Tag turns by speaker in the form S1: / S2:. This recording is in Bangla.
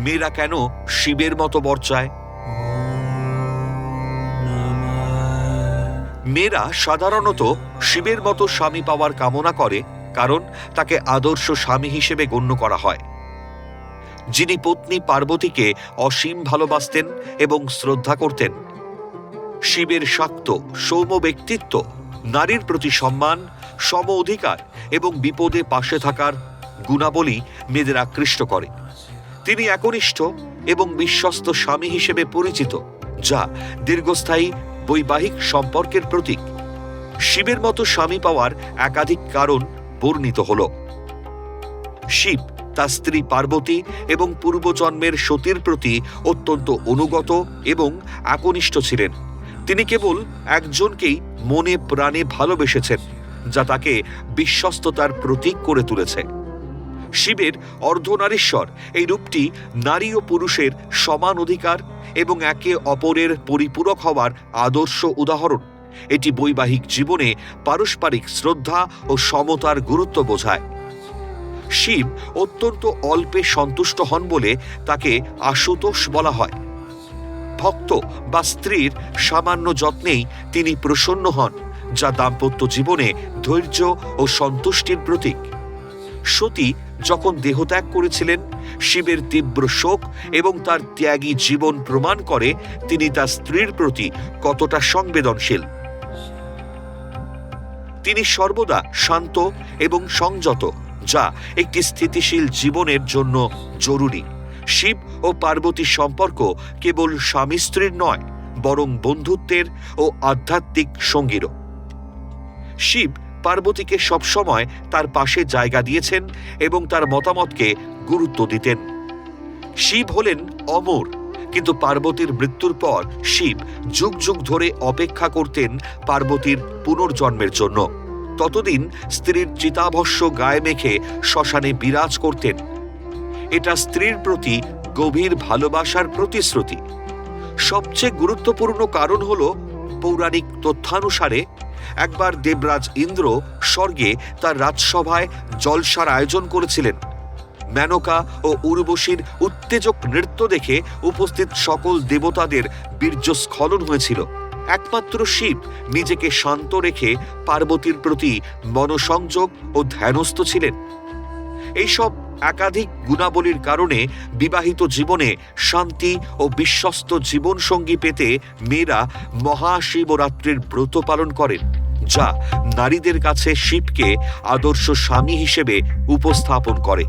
S1: মেয়েরা কেন শিবের মতো বর চায়? মেয়েরা সাধারণত শিবের মতো স্বামী পাওয়ার কামনা করে, কারণ তাকে আদর্শ স্বামী হিসেবে গণ্য করা হয়, যিনি পত্নী পার্বতীকে অসীম ভালোবাসতেন এবং শ্রদ্ধা করতেন। শিবের শাক্ত সৌম্য ব্যক্তিত্ব, নারীর প্রতি সম্মান, সম অধিকার এবং বিপদে পাশে থাকার গুণাবলী মেয়েদের আকৃষ্ট করে। তিনি একনিষ্ঠ এবং বিশ্বস্ত স্বামী হিসেবে পরিচিত, যা দীর্ঘস্থায়ী বৈবাহিক সম্পর্কের প্রতীক। শিবের মতো স্বামী পাওয়ার একাধিক কারণ বর্ণিত হল। শিব তার স্ত্রী পার্বতী এবং পূর্বজন্মের সতীর প্রতি অত্যন্ত অনুগত এবং একনিষ্ঠ ছিলেন। তিনি কেবল একজনকেই মনে প্রাণে ভালোবেসেছেন, যা তাকে বিশ্বস্ততার প্রতীক করে তুলেছে। শিবের অর্ধনারীশ্বর এই রূপটি নারী ও পুরুষের সমান অধিকার এবং একে অপরের পরিপূরক হওয়ার আদর্শ উদাহরণ। এটি বৈবাহিক জীবনে পারস্পরিক শ্রদ্ধা ও সমতার গুরুত্ব বোঝায়। শিব অত্যন্ত অল্পে সন্তুষ্ট হন বলে তাকে আশুতোষ বলা হয়। ভক্ত বা স্ত্রীর সামান্য যত্নেই তিনি প্রসন্ন হন, যা দাম্পত্য জীবনে ধৈর্য ও সন্তুষ্টির প্রতীক। সতী যখন দেহত্যাগ করেছিলেন, শিবের তীব্র শোক এবং তার ত্যাগী জীবন প্রমাণ করে তিনি তার স্ত্রীর প্রতি কতটা সংবেদনশীল। তিনি সর্বদা শান্ত এবং সংযত, যা একটি স্থিতিশীল জীবনের জন্য জরুরি। শিব ও পার্বতীর সম্পর্ক কেবল স্বামী স্ত্রীর নয়, বরং বন্ধুত্বের ও আধ্যাত্মিক সঙ্গীরও। শিব পার্বতীকে সবসময় তার পাশে জায়গা দিয়েছেন এবং তার মতামতকে গুরুত্ব দিতেন। শিব হলেন অমর, কিন্তু পার্বতীর মৃত্যুর পর শিব যুগ যুগ ধরে অপেক্ষা করতেন পার্বতীর পুনর্জন্মের জন্য। ততদিন স্ত্রীর চিতাভস্য গায়ে মেখে শ্মশানে বিরাজ করতেন। এটা স্ত্রীর প্রতি গভীর ভালোবাসার প্রতিশ্রুতি। সবচেয়ে গুরুত্বপূর্ণ কারণ হল, পৌরাণিক তথ্যানুসারে একবার দেবরাজ ইন্দ্র স্বর্গে তার রাজসভায় জলসার আয়োজন করেছিলেন। মেনকা ও উর্বশীর উত্তেজক নৃত্য দেখে উপস্থিত সকল দেবতাদের বীর্যস্খলন হয়েছিল। একমাত্র শিব নিজেকে শান্ত রেখে পার্বতীর প্রতি মনসংযোগ ও ধ্যানস্থ ছিলেন। এইসব একাধিক গুণাবলীর কারণে বিবাহিত জীবনে শান্তি ও বিশ্বস্ত জীবনসঙ্গী পেতে মেয়েরা মহাশিবরাত্রির ব্রত পালন করেন, যা নারীদের কাছে শিবকে আদর্শ স্বামী হিসেবে উপস্থাপন করে।